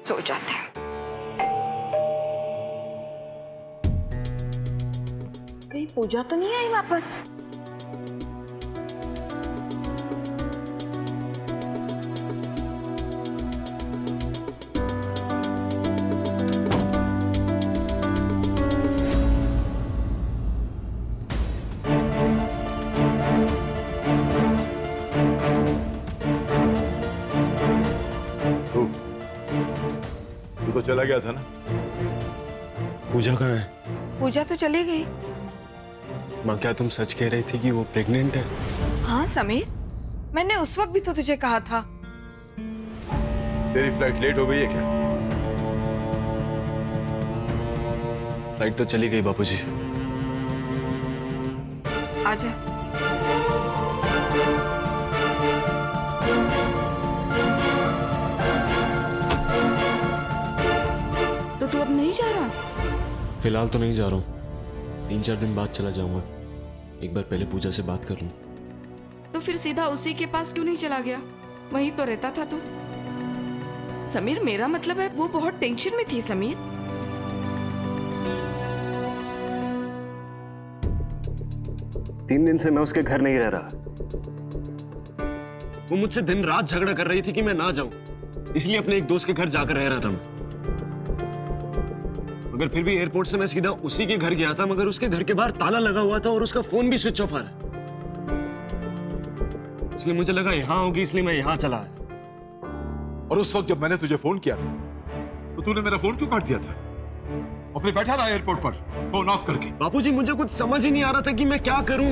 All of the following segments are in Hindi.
सो जाते हैं। कहीं पूजा तो नहीं आई वापस? तू तो चला गया था ना। पूजा कहाँ है? पूजा तो चली गई। माँ, क्या तुम सच कह रही थी कि वो प्रेग्नेंट है? हाँ समीर, मैंने उस वक्त भी तो तुझे कहा था। तेरी फ्लाइट लेट हो गई है क्या? फ्लाइट तो चली गई बापूजी। आजा। तो तू अब नहीं जा रहा? फिलहाल तो नहीं जा रहा हूँ, 3-4 दिन बाद चला जाऊंगा। एक बार पहले पूजा से बात कर लूं। तो फिर सीधा उसी के पास क्यों नहीं चला गया? वहीं तो रहता था तू। समीर, मेरा मतलब है वो बहुत टेंशन में थी समीर। 3 दिन से मैं उसके घर नहीं रह रहा। वो मुझसे दिन रात झगड़ा कर रही थी कि मैं ना जाऊं, इसलिए अपने एक दोस्त के घर जाकर रह रहा था मैं। मगर फिर भी एयरपोर्ट से मैं सीधा उसी के घर गया था, मगर उसके घर के बाहर ताला लगा हुआ था और उसका फोन भी स्विच ऑफ आ रहा है। इसलिए मुझे लगा यहां होगी, इसलिए मैं यहां चला आया। और उस वक्त जब मैंने तुझे फोन किया था तो तूने मेरा फोन क्यों काट दिया था? अपने बैठा रहा एयरपोर्ट पर फोन ऑफ करके। बापूजी, मुझे कुछ समझ ही नहीं आ रहा था कि मैं क्या करूं।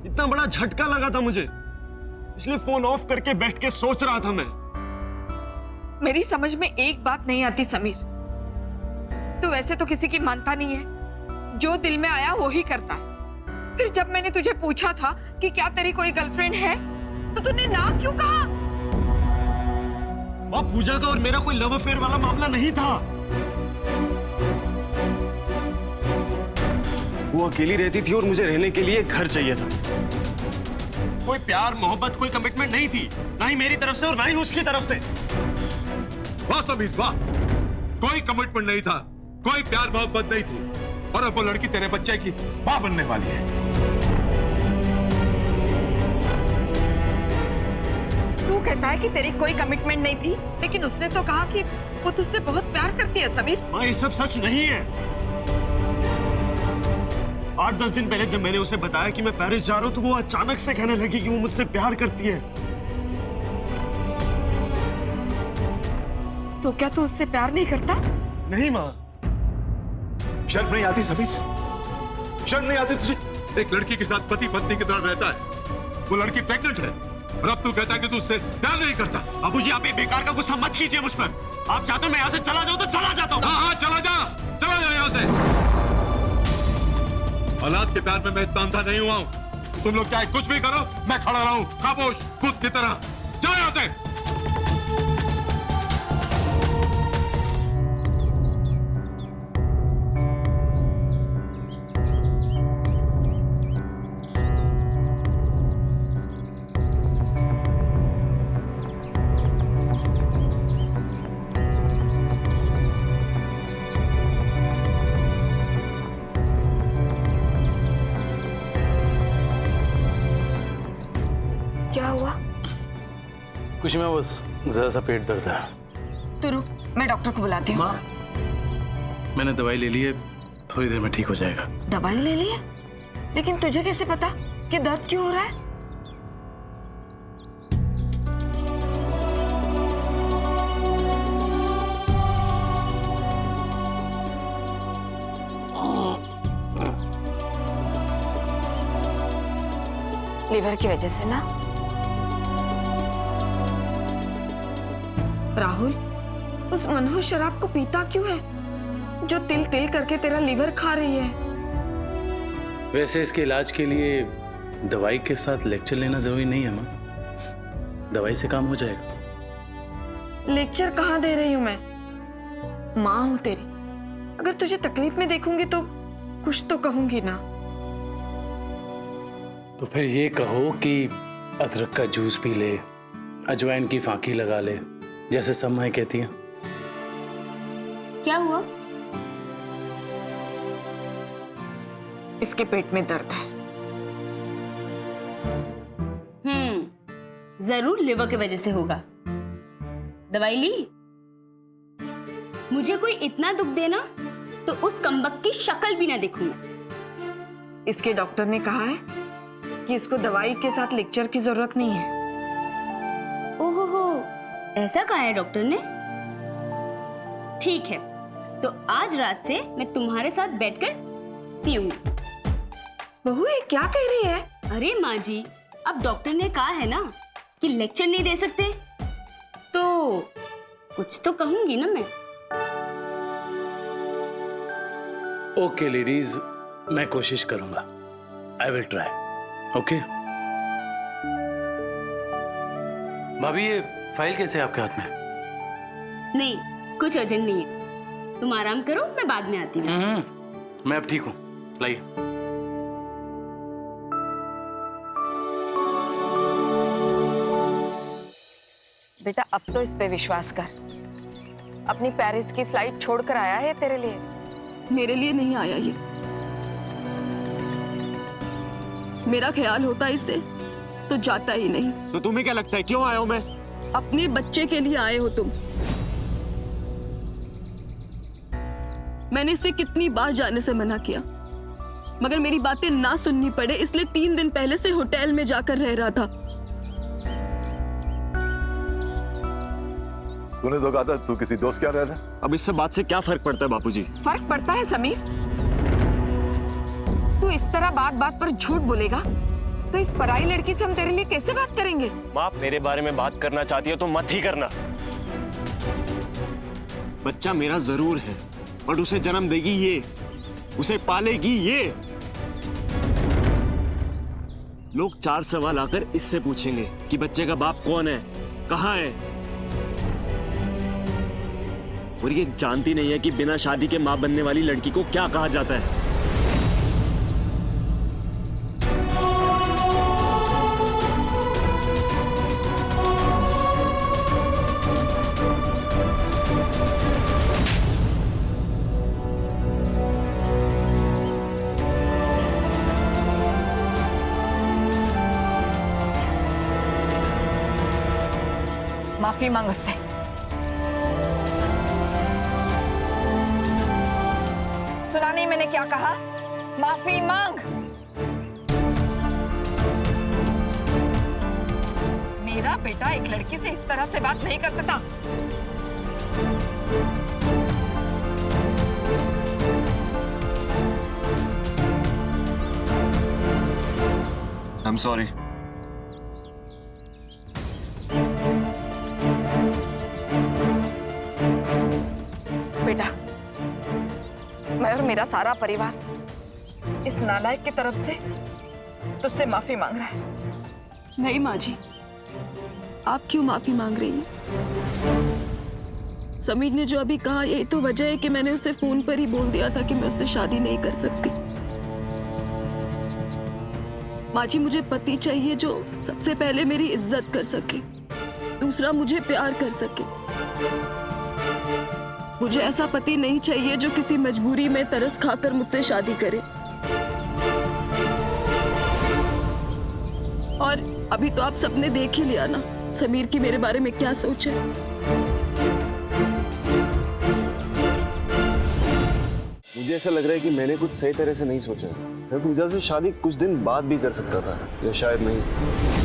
इतना बड़ा झटका लगा था मुझे, इसलिए फोन ऑफ करके बैठ के सोच रहा था मैं। मेरी समझ में एक बात नहीं आती समीर, तू वैसे तो किसी की मानता नहीं है, जो दिल में आया वो ही करता है। फिर जब मैंने तुझे पूछा था कि क्या तेरी कोई गर्लफ्रेंड है, तो तूने ना क्यों कहा? मां, पूजा का और मेरा कोई लव अफेयर वाला मामला नहीं था। वो अकेली रहती थी और मुझे रहने के लिए घर चाहिए था। कोई प्यार मोहब्बत कोई कमिटमेंट नहीं थी, ना ही मेरी तरफ से और ना ही उसकी तरफ से। वाह समीर वाह, कोई कमिटमेंट नहीं था, कोई प्यार मोहब्बत नहीं थी, और अब वो लड़की तेरे बच्चे की मां बनने वाली है। तू कहता है कि तेरी कोई कमिटमेंट नहीं थी, लेकिन उसने तो कहा कि वो तुझसे बहुत प्यार करती है समीर। मां, ये सब सच नहीं है। 8-10 दिन पहले जब मैंने उसे बताया कि मैं पेरिस जा रहा हूं, तो वो अचानक से कहने लगी कि वो मुझसे प्यार करती है। तो क्या तू उससे प्यार नहीं करता? नहीं मां। शर्म नहीं आती समीर? शर्म नहीं आती तुझे? एक लड़की के साथ पति पत्नी की तरह रहता है, वो लड़की प्रेग्नेंट है, और अब तू कहता है कि तू उससे प्यार नहीं करता। बाबूजी, आप ये बेकार का गुस्सा मत कीजिए मुझ पर। आप चाहते हो मैं यहाँ से चला जाऊं तो चला जाता हूँ। हाँ, चला जा यहाँ से। औलाद के प्यार में मैं इतना अंधा नहीं हुआ हूं। तुम लोग चाहे कुछ भी करो, मैं खड़ा रहूं खामोश खुद की तरह। जाओ यहाँ से। क्या हुआ? कुछ में बस जरा सा पेट दर्द है। तू रुक, मैं डॉक्टर को बुलाती हूँ। माँ, मैंने दवाई ले ली है, थोड़ी देर में ठीक हो जाएगा। दवाई ले ली है? लेकिन तुझे कैसे पता कि दर्द क्यों हो रहा है? लीवर की वजह से ना? राहुल, उस मनोज शराब को पीता क्यों है जो तिल तिल करके तेरा लीवर खा रही है? वैसे इसके इलाज के लिए दवाई के साथ लेक्चर लेना जरूरी नहीं है माँ, दवाई से काम हो जाएगा। लेक्चर कहाँ दे रही हूं मैं? माँ हूं तेरी, अगर तुझे तकलीफ में देखूंगी तो कुछ तो कहूंगी ना। तो फिर ये कहो कि अदरक का जूस पी ले, अजवाइन की फांकी लगा ले, जैसे सब माएं कहती हैं। क्या हुआ? इसके पेट में दर्द है। जरूर लिवर की वजह से होगा। दवाई ली? मुझे कोई इतना दुख देना तो उस कमबख्त की शक्ल भी ना देखूं मैं। इसके डॉक्टर ने कहा है कि इसको दवाई के साथ लेक्चर की जरूरत नहीं है। ओहो, ऐसा कहा है डॉक्टर ने? ठीक है, तो आज रात से मैं तुम्हारे साथ बैठकर पीऊंगी। बहू ये क्या कह रही है? अरे माँ जी, अब डॉक्टर ने कहा है ना कि लेक्चर नहीं दे सकते, तो कुछ तो कहूंगी ना मैं। ओके लेडीज, मैं कोशिश करूंगा। I will try. ओके भाभी, ये फाइल कैसे है आपके हाथ में? नहीं, कुछ अर्जेंट नहीं है, तुम आराम करो, मैं बाद में आती हूँ। मैं अब ठीक हूं, लाइए। बेटा अब तो इस पे विश्वास कर। अपनी पेरिस की फ्लाइट छोड़कर आया है तेरे लिए। मेरे लिए नहीं आया ये। मेरा ख्याल होता इससे तो जाता ही नहीं। तो तुम्हें क्या लगता है क्यों आया हूं मैं? अपने बच्चे के लिए आए हो तुम। मैंने इससे कितनी बार जाने से मना किया, मगर मेरी बातें ना सुननी पड़े इसलिए 3 दिन पहले से होटल में जाकर रह रहा था। तूने तो कहा था तू किसी दोस्त क्या रह रहा? अब इससे बात से क्या फर्क पड़ता है बापूजी? फर्क पड़ता है समीर। तू इस तरह बात बात पर झूठ बोलेगा तो इस पराई लड़की से हम तेरे लिए कैसे बात करेंगे? माँ, मेरे बारे में बात करना चाहती हो तो मत ही करना। बच्चा मेरा जरूर है, और उसे जन्म देगी ये, उसे पालेगी ये। लोग 4 सवाल आकर इससे पूछेंगे कि बच्चे का बाप कौन है, कहाँ है, और ये जानती नहीं है कि बिना शादी के मां बनने वाली लड़की को क्या कहा जाता है। माफी मांग उससे। सुना नहीं मैंने क्या कहा? माफी मांग। मेरा बेटा एक लड़की से इस तरह से बात नहीं कर सकता। I'm sorry. बेटा, मैं और मेरा सारा परिवार इस नालायक की तरफ से तुझसे माफी मांग रहा है। नहीं माँ जी, आप क्यों माफी मांग रही हैं? समीर ने जो अभी कहा यही तो वजह है कि मैंने उसे फोन पर ही बोल दिया था कि मैं उससे शादी नहीं कर सकती। माँ जी, मुझे पति चाहिए जो सबसे पहले मेरी इज्जत कर सके, दूसरा मुझे प्यार कर सके। मुझे ऐसा पति नहीं चाहिए जो किसी मजबूरी में तरस खाकर मुझसे शादी करे। और अभी तो आप सबने देख ही लिया ना समीर की मेरे बारे में क्या सोच है। मुझे ऐसा लग रहा है कि मैंने कुछ सही तरह से नहीं सोचा। मैं पूजा से शादी कुछ दिन बाद भी कर सकता था, या शायद नहीं।